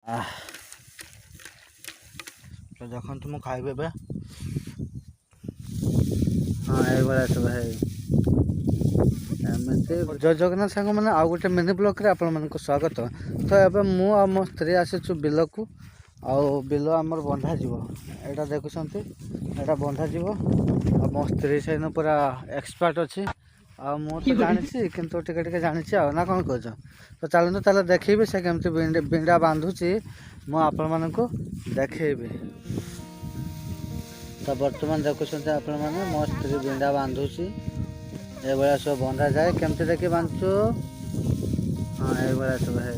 तो देखो तुम खाइबे बे हाँ ये सब है जय जगन्नाथ सांग मैंने आउ गोटे मिनी ब्लॉक रे आपण मानक स्वागत। तो एबे मु आ मो स्त्री आसीचु बिल को आउ बिल आमर बंधा जीव एटा देखुछंती एटा बंधा जीव आ मो स्त्री सेन पूरा एक्सपर्ट अछि आ मु तो जानिछि किंतु टिके टिके जानिछि आ ना कोन कहछ। तो चलनु ताले देखिबे से केमती बिंडा बांधुछि मु आपण मानक देखिबे। तो वर्तमान देखुछंती आपण माने मो स्त्री बिंडा बांधुछि ये भाया सब बंधा जाए केमती देखी बांधु। हाँ ये भाया सब है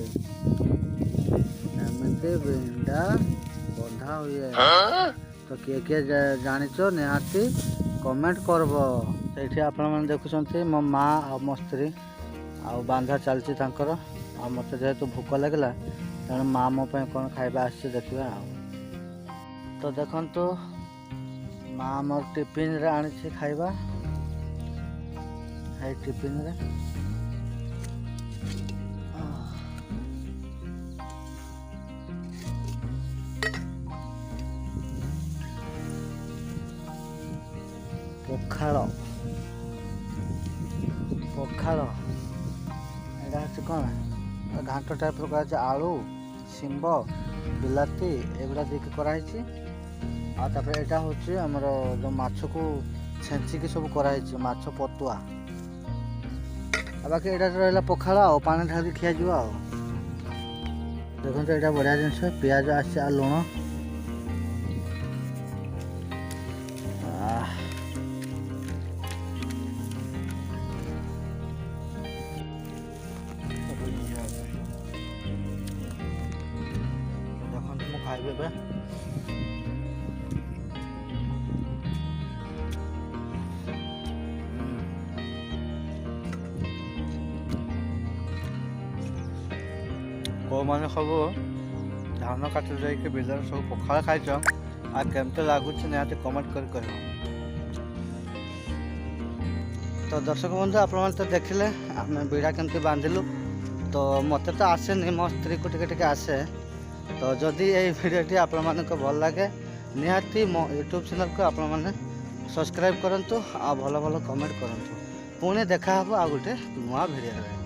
एमती बिंडा बंधा हुए। तो किए किए जानिच निहाती कमेंट करब। से आपण मैंने देखुं मो माँ आ मो स्त्री आ बांधा चलती आ मत जेहेतु भूक लगला तेणु माँ मो कौन खाଇବା आसी देखा। तो देखो माँ मोर टिफिन रे आनी खाଇବା है टिफिन रे पखाड़ पखाड़ एटा हूँ कौन घाट टाइप कर आलू शिंब बिलाती एगुड़ा देख कराई आपर हूँ आमर जो माछ को छेचिकी सब कराई माछ पतुआ बाकी यहाँ रहा पखाड़ आ पानी ढाली खिया जा। देखो तो यहाँ बढ़िया जिनस पियाज आस लुण देखो तुम खाइबे बे को मैंने सब धान काट जाइए बिलर सब पखाड़ खाई आ केमते लगुच निहाती कमेंट कर कह। तो दर्शक बंधु आप तो देखिले आम बिड़ा केमती बांधिलु। तो मत तो आसेनी मो स्त्री को टिके आसे। तो जदि ये भिडियोटी आप भल लगे निहाती मो यूट्यूब चैनल को आपण मैंने सब्सक्राइब करूँ आ भल भल कमेंट करूँ। पुणी देखा आ गोटे नुआ भिडियो।